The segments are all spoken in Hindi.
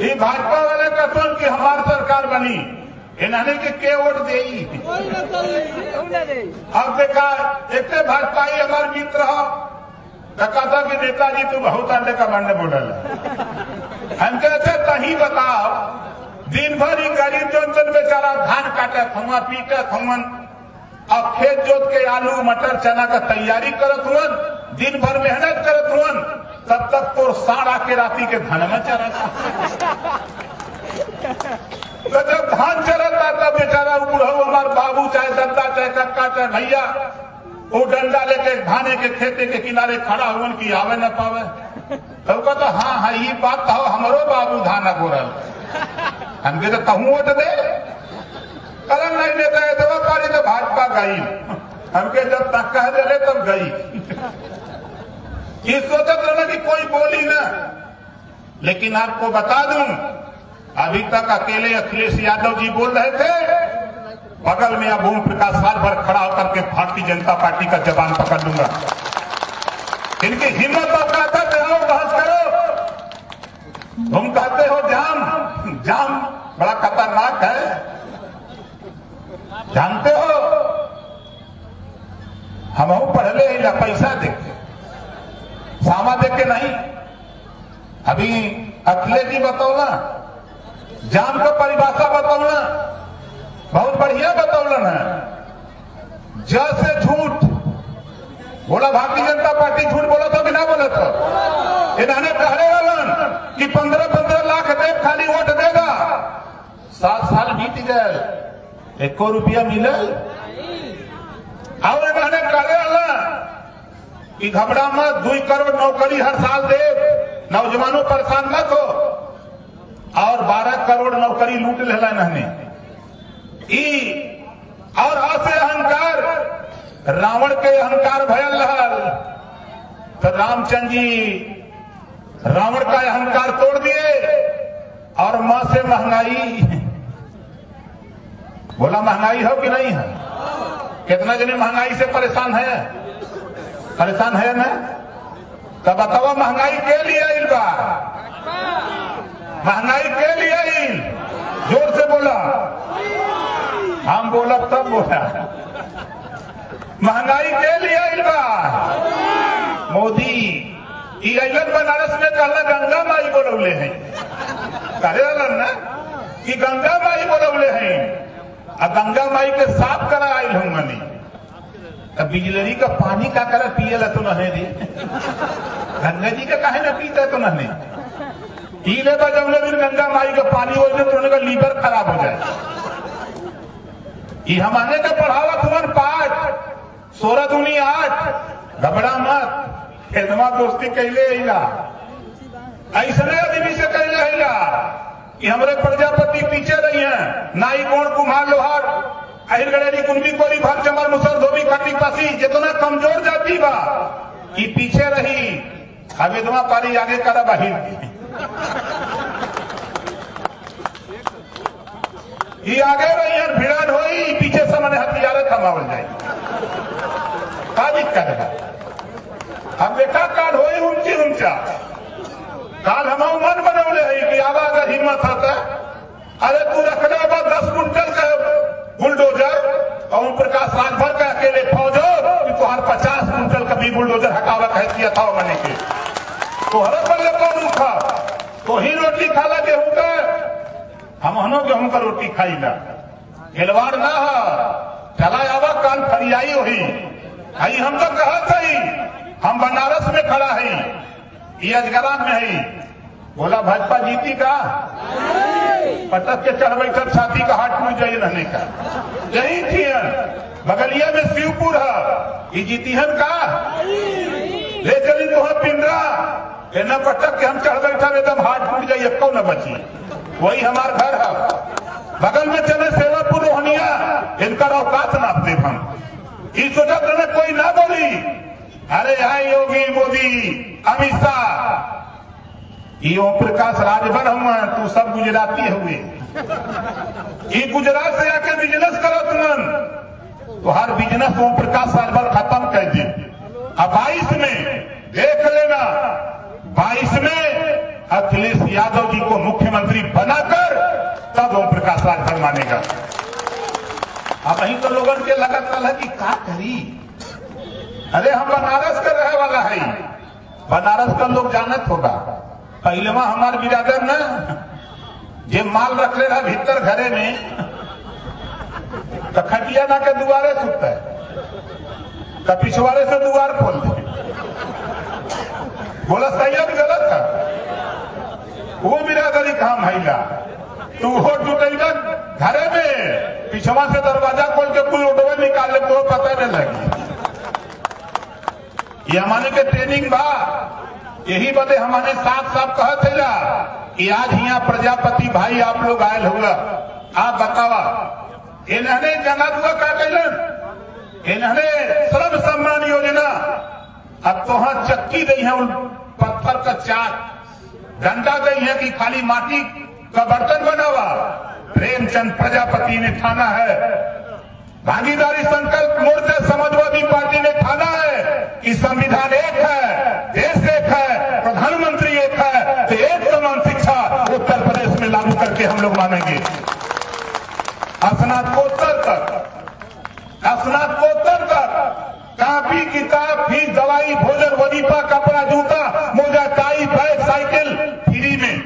ये भाजपा वाले कसम की हमारी सरकार बनी इन्होंने के वोट दे। अब देखा एक भाजपाई हमारे मित्र हो कहता कि नेताजी तू बहुत अंडे का मंडे बोल हम कहते तही बताओ दिन भर ही गरीब जन बेचारा धान काटे थुआ पीटे थुमन अब खेत जोत के आलू मटर चना का तैयारी करत हुअन दिन भर मेहनत करत हुअन तब तक तो साढ़ आके राती के धान में चरता। तो जब धान चरता तब बेचारा बुढ़ऊ हमारे बाबू चाहे दद्दा चाहे कक्का चाहे भैया वो डंडा लेके धाने के खेते के किनारे खड़ा हुअन की आवे न पावे तो कहता हाँ हाँ ये बात कहो हमारो बाबू धान गोरल हमके तो कहूँ वोट दे कलम नहीं देता है तो पारी तो भाजपा गई हमके जब तक कह दे तब गई ये सोचत रहना कि कोई बोली ना। लेकिन आपको बता दूं अभी तक अकेले अखिलेश यादव जी बोल रहे थे बगल में अब ओम प्रकाश साल भर खड़ा होकर के भारतीय जनता पार्टी का जबान पकड़ लूंगा। इनकी हिम्मत और ताकत है बहस करो। तुम कहते हो जाम जाम बड़ा खतरनाक है जानते हो हम पढ़ले पैसा देख सामा देख के नहीं। अभी अखिलेश जी बतौला जाम का परिभाषा बतौला बहुत बढ़िया बतौलन है जैसे झूठ बोला भारतीय जनता पार्टी झूठ बोला था कि ना बोला था इन्होंने कहने वालन कि 15-15 लाख दे खाली वोट देगा 7 साल बीत गए 1 रुपया मिले और इन्होंने कहने वाला कि घबरा मत 2 करोड़ नौकरी हर साल दे नौजवानों परेशान मत हो और 12 करोड़ नौकरी लूट लेला इन्होंने और ऐसे अहंकार रावण के अहंकार भयल रहल तो रामचंद्र जी रावण का अहंकार तोड़ दिए और मां से महंगाई बोला महंगाई हो कि नहीं है कितना जने महंगाई से परेशान है ना तब बताओ महंगाई के लिए आइल बा महंगाई के लिए आइल जोर से बोला हम बोला तब बोला महंगाई के लिए आइल बा मोदी इलन बनारस में कहला गंगा माई बोलौले हैं कहे ना कि गंगा माई बोलौले हैं और गंगा माई के साफ करा आइल हूं मनी अब बिजलरी का पानी का करा पियला तो नहीं दी गंगा जी का काहे न पीता तो नहीं पी ले जमले दिन गंगा माई का पानी हो जाए तो उनका लीवर खराब हो जाए। ये हमारे का पढ़ावा तुमन पाठ 16 दूनी 8 घबरा मत एदमा दोस्ती कैले अला ऐसने आदमी से कैले अला कि हमारे प्रजापति पीछे रही है नाई कोण कुम्हार लोहार अहिर गड़ेरी कुंडी कोरी भाग चमर मुसर धोबी खाटी पासी जितना कमजोर जाती बा कि पीछे रही अवेदमा पारी आगे करा बाहिर ये आगे रही है भिड़ान होई पीछे से मैंने हथियार थमावल जाए का दिक्कत है। अब देखा काल होई ऊंचा काल हम मन बनौले है कि आवा अगर हिम्मत आता अरे तू रखना बा 10 कुंटल का बुलडोजर और ओम प्रकाश राजभर का अकेले फौजो कि तुहार 50 कुंटल का भी बुलडोजर हटावा कह किया था मैंने के तो हर बल्ले कौन खा तो ही रोटी खाला गेहूं का हम हनो गेहूं का रोटी खाई ला खिलवाड़ ना चला आवा काल फरियाई हुई आई हम तो कहा सही हम बनारस में खड़ा है ये अजगरा में है बोला भाजपा जीती का पटक के चढ़ बैठक छाती का हाथ टूट जाइए रहने का यही थी बगलिया में शिवपुर है ये जीतीहन का ले चली तो पिंडरा न पटक के हम चढ़ बैठा एकदम हाथ टूट जाइए क्यों न बची वही हमार घर है बगल में चले सेवापुर रोहनिया इनका औकात नापते हम इस सोचत ने कोई ना बोली अरे हाय योगी मोदी अमित शाह ये ओम प्रकाश राजभर हुआ तू सब गुजराती हुए ये गुजरात से आके बिजनेस करो तुमन तो हर बिजनेस ओम प्रकाश राजभर खत्म कर दी। अब 22 में देख लेना 22 में अखिलेश यादव जी को मुख्यमंत्री बनाकर तब ओम प्रकाश राजभर मानेगा। अब वहीं तो लोगों के लगत रहा कि का करी। अरे हम बनारस का रहे वाला है, बनारस का लोग जानत होगा। पहले वहां हमारे बिरादर न जे माल रख ले रहा भीतर घरे में, तो खटिया ना के दुआरे सुखता है, तो पिछवाड़े से दुआर खोल दे। बोला सही है गलत है? वो बिरादरी कहा महिला तू हो टूटेगा घरे में, पिछवा से दरवाजा खोल के कोई उठवे निकाले तो पता नहीं लगे। ये हमारे के ट्रेनिंग बा, यही बदे हमारे साथ साथ कहते कि आज यहाँ प्रजापति भाई आप लोग आये होगा। आप बतावा इन्होंने जना दुआ का कैलन, इन्होंने श्रम सम्मान योजना अब तो हाँ चक्की दी है, पत्थर का चाक डंडा दी है कि खाली माटी का बर्तन बनावा। प्रेमचंद प्रजापति ने ठाना है, भागीदारी संकल्प मोर्चा समाजवादी पार्टी ने ठाना है कि संविधान एक है, देश एक है, प्रधानमंत्री एक है, तो एक समान शिक्षा उत्तर प्रदेश में लागू करके हम लोग मानेंगे। स्नातकोत्तर तक कापी किताब फीस दवाई भोजन वजीफा कपड़ा जूता मोजा टाई बैग साइकिल फ्री में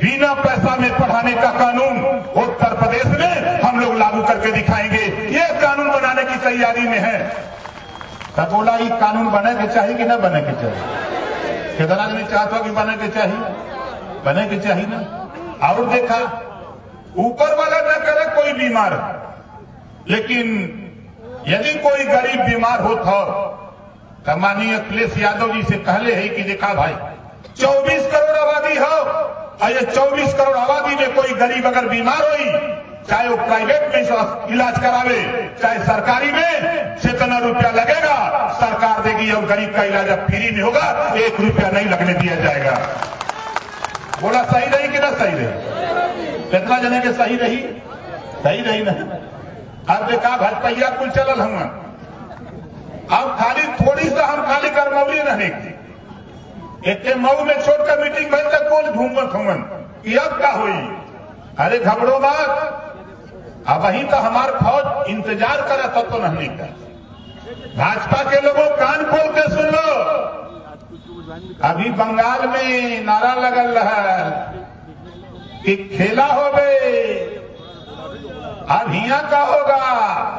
बिना पैसा में पढ़ाने का कानून उत्तर प्रदेश में हम लोग लागू करके दिखाएंगे। ये कानून बनाने की तैयारी में है। तब बोला ये कानून बने के चाहिए कि न बने के चाहिए? कितना आदमी चाहता कि बने के चाहिए? बने के चाहिए ना। और देखा ऊपर वाला न करे कोई बीमार, लेकिन यदि कोई गरीब बीमार हो तो माननीय अखिलेश यादव जी से कहले है कि देखा भाई 24 करोड़ आबादी हो, और ये 24 करोड़ आबादी में कोई गरीब अगर बीमार हुई, चाहे वो प्राइवेट में इलाज करावे चाहे सरकारी में, जितना रुपया लगेगा सरकार देगी और गरीब का इलाज अब फ्री में होगा, 1 रुपया नहीं लगने दिया जाएगा। बोला सही रही कि ना सही रही? कितना जने के सही रही? सही रही ना। अब देखा भजपैया कुल चलल हम, अब खाली थोड़ी सा हम खाली करमौली रहने की एक मऊ में छोड़कर मीटिंग भर तक कोल घूमत हुमन कि अब क्या हुई। अरे घबरो बात, अब वहीं तो हमार फौज इंतजार करे तब तो नहीं का। भाजपा के लोगों कान खोल के सुन लो, अभी बंगाल में नारा लगल रहा कि खेला हो गए, अब यहाँ का होगा।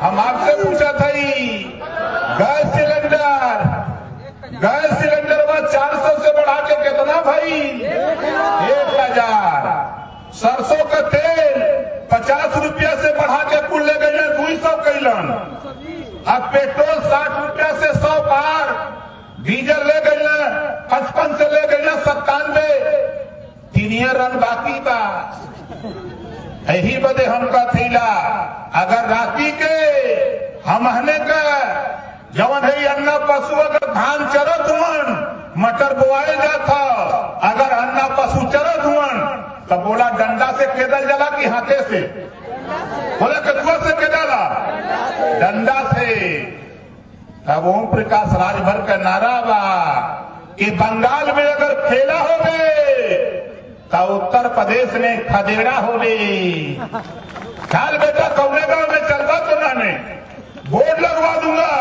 हम आपसे पूछा था गैस सिलेंडर वह 400 से बढ़ा के कितना भाई 1000। सरसों का तेल 50 रुपया से बढ़ा के कुल ले गए 200 कैलन। अब पेट्रोल 60 रुपया से 100 पार, डीजल ले गए 55 से ले गए 97। 3 रन बाकी बा। यही बदे हम का थैला अगर राती के हमने का जवन है अन्ना पशु अगर धान चरत हुअन मटर बोआए जाता, अगर अन्ना पशु चरत हुअन तो बोला डंडा से केदल जला कि हाथे से? बोला कदुआ से केदला? डंडा से। अब ओम प्रकाश राजभर का नारा बा कि बंगाल में अगर खेला हो गए तो उत्तर प्रदेश में खदेड़ा हो गई। चाल बेटा कौने गांव में चलता तो मैंने बोर्ड लगवा दूंगा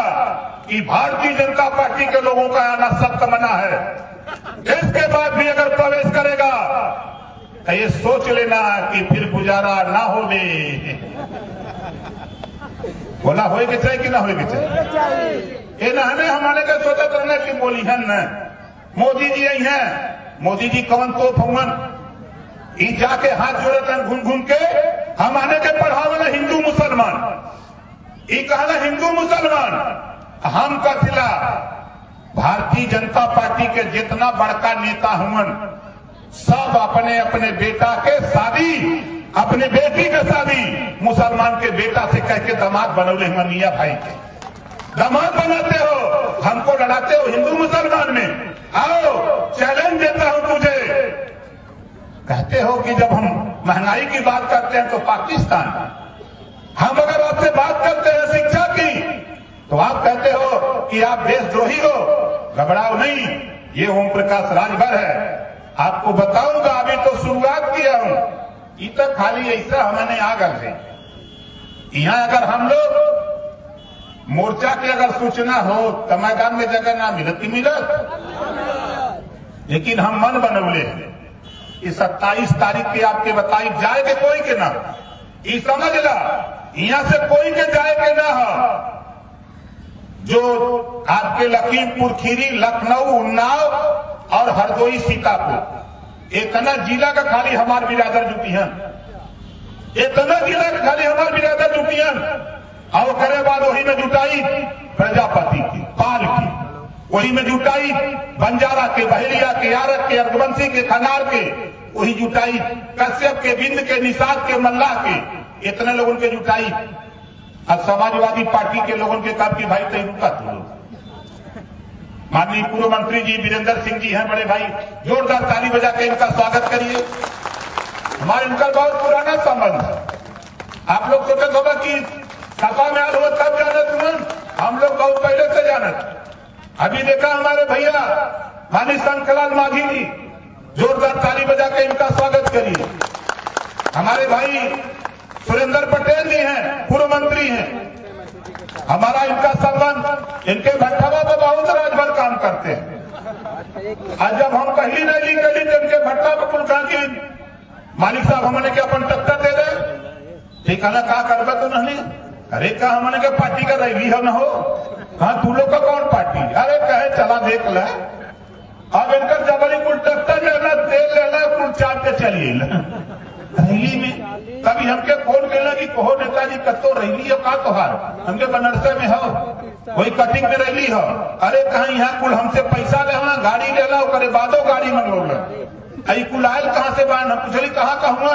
कि भारतीय जनता पार्टी के लोगों का आना सख्त मना है। इसके बाद भी अगर प्रवेश करेगा तो ये सोच लेना कि फिर गुजारा ना हो ले। बोला होए चाहिए कि ना होए चाहिए? ये नहने हमारे का सोचा करने की बोली है न। मोदी जी आई हैं, मोदी जी कौन तो फौन जाके हाथ जोड़े घूम घूम के हम आने के पढ़ावला हिंदू मुसलमान, कहना हिंदू मुसलमान। हम कथिला भारतीय जनता पार्टी के जितना बड़का नेता हुन सब अपने अपने बेटा के शादी, अपने बेटी के शादी मुसलमान के बेटा से कह के दामाद बनौले हुआ। मियाँ भाई के दामाद बनाते हो, हमको लड़ाते हो हिंदू मुसलमान में। आओ चैलेंज देता हूं तुझे। कहते हो कि जब हम महंगाई की बात करते हैं तो पाकिस्तान, हम अगर आपसे बात करते हैं शिक्षा की तो आप कहते हो कि आप देशद्रोही हो। घबराओ नहीं, ये ओम प्रकाश राजभर है। आपको बताऊंगा, अभी तो शुरुआत किया हूं ये तो खाली ऐसा हमने आगल है। यहाँ अगर हम लोग मोर्चा की अगर सूचना हो तो मैदान में जगह ना मिलत मिलत, लेकिन हम मन बनौले कि 27 तारीख के आपके बताई जाए के कोई के ना, ये समझ ला यहाँ से कोई के जाए के ना हो। जो आपके लखीमपुर खीरी, लखनऊ, उन्नाव और हरदोई, सीतापुर इतना जिला का खाली हमार बिरादर जुटियन, इतना जिला का खाली हमार बिरादर जुटियन। और करे बाद वही में जुटाई प्रजापति की, पाल की, वही में जुटाई बंजारा के, बहेलिया के, यारक के, अर्गवंशी के, खनार के, वही जुटाई कश्यप के, बिंद के, निषाद के, मल्लाह के, इतने लोगों के जुटाई। अब समाजवादी पार्टी के लोगों के काम की भाई तय रुका तो माननीय पूर्व मंत्री जी वीरेंद्र सिंह जी हैं बड़े भाई, जोरदार ताली बजा के इनका स्वागत करिए। हमारे इनका बहुत पुराना संबंध है। आप लोग सोचते होगा कि सपा में आल हुआ तब जानत हुए, हम लोग बहुत पहले से जानत। अभी देखा हमारे भैया माननीय शंकरलाल मांझी जी, जोरदार ताली बजा के इनका स्वागत करिए। हमारे भाई सुरेंद्र पटेल जी हैं, पूर्व मंत्री हैं, हमारा इनका संबंध, इनके भट्टावा पर बहुत राजभर काम करते हैं। आज जब हम पहली रैली करी तो इनके भट्टा पर कुल कहा कि मालिक साहब हमने क्या अपन टक्कर दे दे, ठीक है ना, कहा करबा तो नहीं। अरे कहा हमने क्या पार्टी का रैली है न हो, हाँ तू लोग का कौन पार्टी, अरे कहे चला देख ले। अब इनका जबरी कुल टक्कर लेना, तेल लेना, कुल चाप के चलिए रैली में। कभी हमके फोन करना कि कहो नेताजी कतो रैली हो का तोहार, हमके बनारस में हो, वही कटिंग में रैली हो। अरे कहा यहाँ कुल हमसे पैसा लेना, गाड़ी लेना, करे बादो गाड़ी मंगोल आई कुल आयल कहाँ से बान, पूछली कहाँ का हुआ,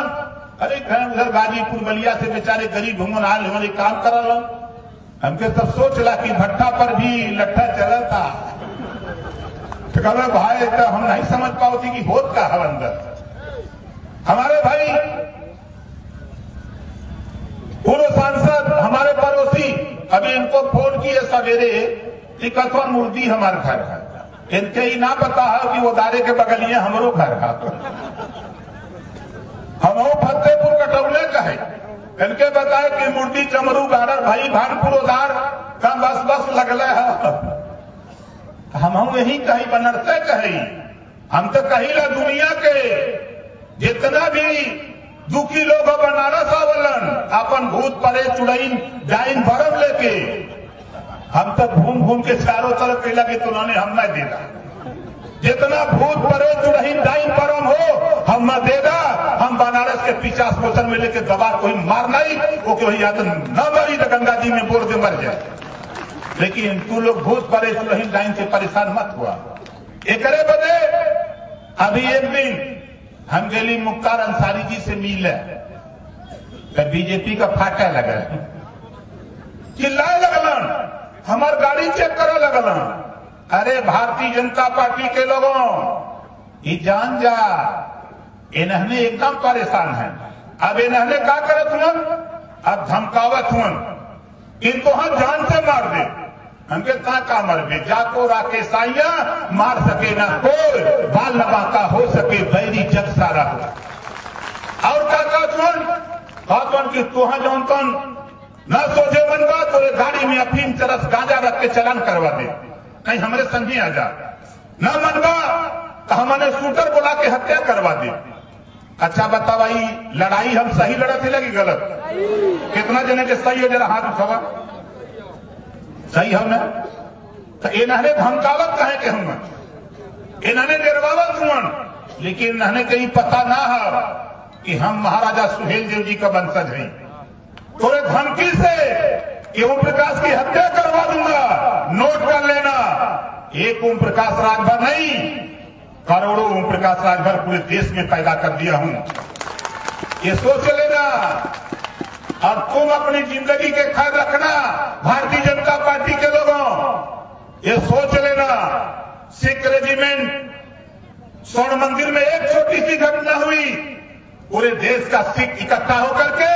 अरे कहें उधर गाजीपुर बलिया से बेचारे गरीब घूमन आयल हमारे काम करा लो। हमके तब सोच ला कि भट्टा पर भी लट्ठा चलता, तो कहा भाई तो हम नहीं समझ पाओ थी कि होत का हव अंदर। हमारे भाई पूर्व सांसद हमारे पड़ोसी, अभी इनको फोन किए सवेरे कि कथवा मुर्दी हमारे घर है, इनके ही ना पता है कि वो दारे के बगलिए हमरो घर है, हम फतेहपुर कटौले का है। इनके बताए कि मुर्दी चमरू गाड़र भाई भानपुर उधार का बस बस लगले है। हम यही कही बनरते कही, हम तो कही ला दुनिया के जितना भी दुखी लोग बनारस आवलन अपन भूत परे चुड़ैन डाइन भरम लेके, हम तो घूम घूम के चारों तरफ कहला कि तुमने हम न देगा, जितना भूत परे चुड़ैन डाइन भरम हो हम न देगा। हम बनारस के 50 मोशन में लेके दबा कोई मारना ही वो कि भैया तो न मरी तो गंगा जी में बोल के मर जाए, लेकिन तू लोग भूत परे चुड़ैन डाइन से परेशान मत हुआ। एकरे बदे अभी एक दिन हम गेली मुख्तार अंसारी जी से मिले तो बीजेपी का फाटा लगा, चिल्लाए लगलन, हमार गाड़ी चेक करे लगलन। अरे भारतीय जनता पार्टी के लोगों ये जान जा, इन्हें एकदम परेशान है। अब इन्हें क्या करत हुन, अब धमकावत हुन, इनको हम जान से मार दे। हमके का मरबे, जाको राके साइया मार सके ना कोई, बाल नबाका हो सके बैरी जग सारा हो। और क्या कहतवन कि तुहा जौन तन न सोचे मन बात, तो गाड़ी में अफीम चरस गांजा रख के चलान करवा दे, कहीं हमारे संगी आ जा, न मनवा तो हमने शूटर बोला के हत्या करवा दे। अच्छा बता भाई, लड़ाई हम सही लड़ा थी लगी गलत, कितना जने के सही हो जरा हाथ उठावा, सही हो ना। तो इन्हें धमकावत कहे के हम, इन्हें निर्वावत हुआ, लेकिन इन्हें कहीं पता ना है कि हम महाराजा सुहेल देव जी का वंशज हैं। थोड़े धमकी से कि ओम प्रकाश की हत्या करवा दूंगा, नोट कर लेना। एक ओम प्रकाश राजभर नहीं, करोड़ों ओम प्रकाश राजभर पूरे देश में पैदा कर दिया हूं, ये सोच लेना। और तुम अपनी जिंदगी के ख्याल रखना, भारतीय जनता पार्टी के लोगों ये सोच लेना। सिख रेजिमेंट स्वर्ण मंदिर में एक छोटी सी घटना हुई, पूरे देश का सिख इकट्ठा होकर के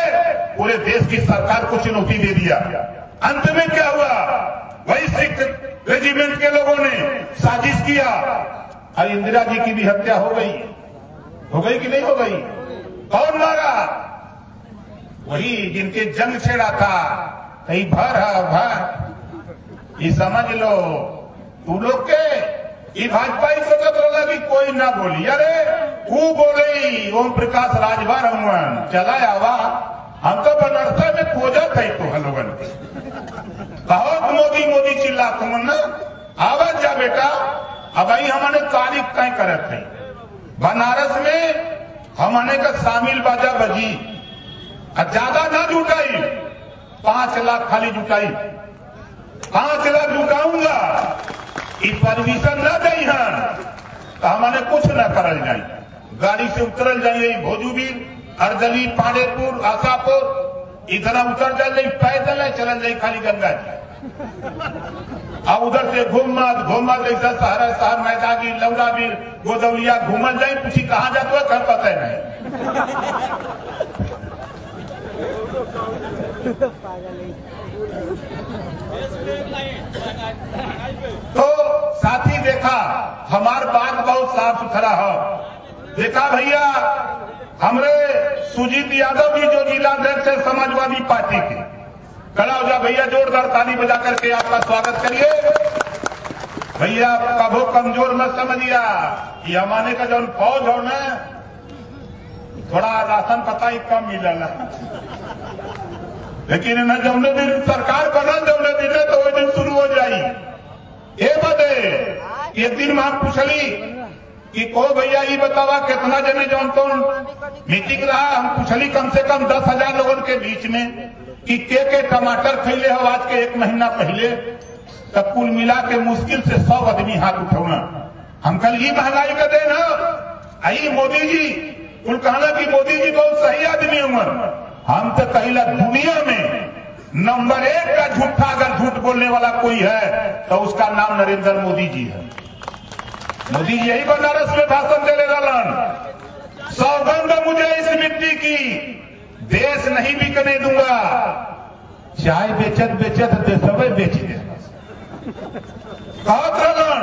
पूरे देश की सरकार को चुनौती दे दिया। अंत में क्या हुआ, वही सिख रेजिमेंट के लोगों ने साजिश किया और इंदिरा जी की भी हत्या हो गई। हो गई कि नहीं हो गई? कौन मारा? वही जिनके जंग छेड़ा था। कहीं भर है भर, ये समझ लो। तू लोग के ये भाजपा ही सोचत रहा कि कोई ना बोली। अरे तू बोले ओम प्रकाश राजभर हूँ चला आवा, हम तो बनारसा में खोजत है तो लोगन बहुत मोदी मोदी चिल्ला तुम न आवत जा बेटा। अब आई हमने तारीफ तय करत है बनारस में, हमने का शामिल बाजा बजी ज्यादा ना जुटाई, 5 लाख खाली जुटाई, 5 लाख जुटाऊंगा। परमिशन न दई है तो हमने कुछ न करल जाए। गाड़ी से उतरल जाइए भोजूबीर, अर्दली, पांडेपुर, आशापुर, इतना उतर जाए पैदल है चल जाए खाली गंगा जी। अब उधर से घूमत ऐसा शहर शहर मैदागी लौराबीर गोदौलिया घूमल जाए, पूछी कहाँ जाते हो घर पता नहीं। तो साथी देखा हमार बात बहुत साफ सुथरा है। देखा भैया हमरे सुजीत यादव जी जो जिलाध्यक्ष है समाजवादी पार्टी के, खड़ा हो जा भैया, जोरदार ताली बजा करके आपका स्वागत करिए। भैया कभो कमजोर मत समझिया, ये हमारे का जो फौज हो ना थोड़ा राशन पता ही कम मिलना, लेकिन न जमने दिन सरकार बनल जमने दिन तो वो दिन शुरू हो जाई। ये बदे एक दिन में हम पूछली कि को भैया ये बतावा कितना जने जौन तो मीटिंग रहा, हम पूछली कम से कम 10,000 लोगों के बीच में कि के टमाटर खैले हो आज के 1 महीना पहले, तब कुल मिला के मुश्किल से 100 आदमी हाथ उठौना। हम कल ये महंगाई का देन है, आई मोदी जी कुल कहना कि मोदी जी बहुत सही आदमी उम्र। हम तो कहिला दुनिया में नंबर 1 का झूठा अगर झूठ बोलने वाला कोई है तो उसका नाम नरेंद्र मोदी जी है। मोदी जी यही बनारस में भाषण दे रहे, सौगंध मुझे इस मिट्टी की, देश नहीं बिकने दूंगा। चाय बेचत बेचत देशवे बेच दे, कहत रहलन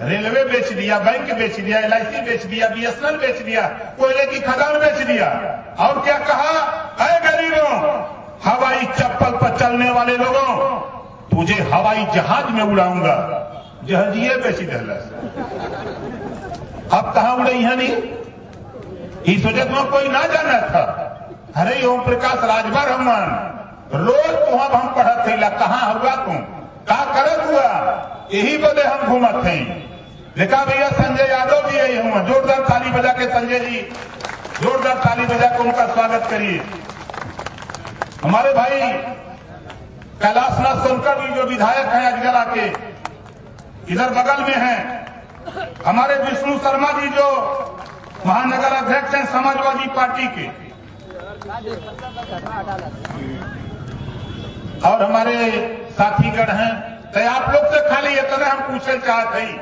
रेलवे बेच दिया, बैंक बेच दिया, LIC बेच दिया, BSNL बेच दिया, कोयले की खदान बेच दिया। और क्या कहा, अरे गरीबों, हवाई चप्पल पर चलने वाले लोगों, तुझे हवाई जहाज में उड़ाऊंगा। जहाजिए बेच दिला। अब कहा उड़े यहाँ नहीं, इस वजह में कोई ना जाना था। अरे ओम प्रकाश राजभर हम रोज तुम हम पढ़त थे, कहाँ हुआ तुम का करत हुआ, यही बदे हम घूमत थे। देखा भैया संजय यादव जी यही हुआ, जोरदार ताली बजा के संजय जी, जोरदार ताली बजा के उनका स्वागत करिए। हमारे भाई कैलाशनाथ सोनकर जी जो विधायक हैं अजगरा के, इधर बगल में हैं। हमारे विष्णु शर्मा जी जो महानगर अध्यक्ष हैं समाजवादी पार्टी के, और हमारे साथीगण हैं। तो आप लोग से खाली इतना हम पूछना चाहते हैं,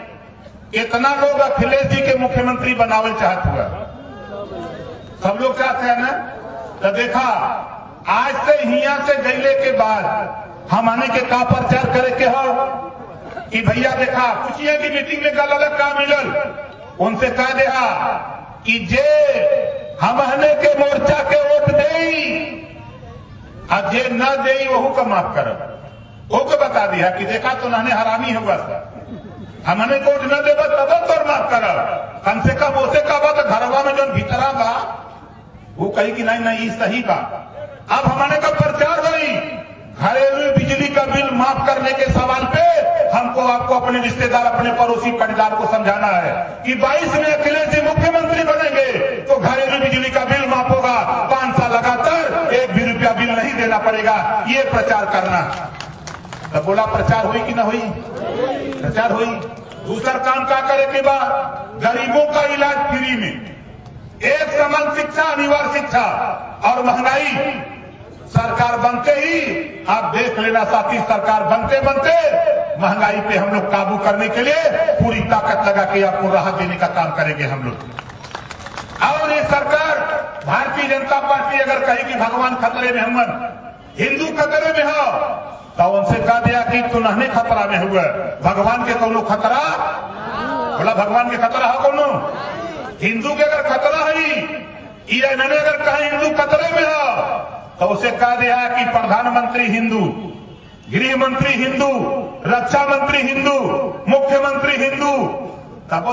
इतना लोग अखिलेश जी के मुख्यमंत्री बनावल चाहते हुआ, सब लोग चाहते हैं ना। तो देखा आज से हिया से गईले के बाद हम आने के का प्रचार करे के हो कि भैया देखा पूछिए कि मीटिंग में गल अलग का मिलल, उनसे कह देहा कि जे हम आने के मोर्चा के वोट दे, अब जे न दे वहू का माफ कर, वो को बता दिया कि देखा तो नहने हरामी हुआ था, हमने वोट न देगा तब तो माफ कर, कम से कम उसे का बात घरवा में जो भीतरा बा वो कही कि नहीं नहीं सही बा। अब हमने का प्रचार हुई घरेलू बिजली का बिल माफ करने के सवाल पे हमको आपको अपने रिश्तेदार अपने पड़ोसी परिवार को समझाना है कि 22 में अखिलेश जी मुख्यमंत्री बनेंगे तो घरेलू बिजली का बिल माफ होगा, 5 साल लगातार 1 भी रुपया बिल नहीं देना पड़ेगा, ये प्रचार करना। तो बोला प्रचार हुई कि ना हुई, प्रचार हुई। दूसरा काम क्या करे के बाद गरीबों का इलाज फ्री में, एक समान शिक्षा, अनिवार्य शिक्षा, और महंगाई सरकार बनते ही आप देख लेना साथी, सरकार बनते बनते महंगाई पे हम लोग काबू करने के लिए पूरी ताकत लगा के आपको राहत देने का काम करेंगे हम लोग। और ये सरकार भारतीय जनता पार्टी अगर कहे कि भगवान खतरे में हमन, हिंदू खतरे में हो, तो उनसे कह दिया कि तू नहीं खतरा में हुआ, भगवान के कोनो खतरा, बोला भगवान के खतरा हो कोनो, हिंदू के अगर खतरा है या इन्होंने अगर कहा हिंदू खतरे में हो तो उसे कह दिया कि प्रधानमंत्री हिंदू, गृह मंत्री हिंदू, रक्षा मंत्री हिंदू, मुख्यमंत्री हिंदू, तब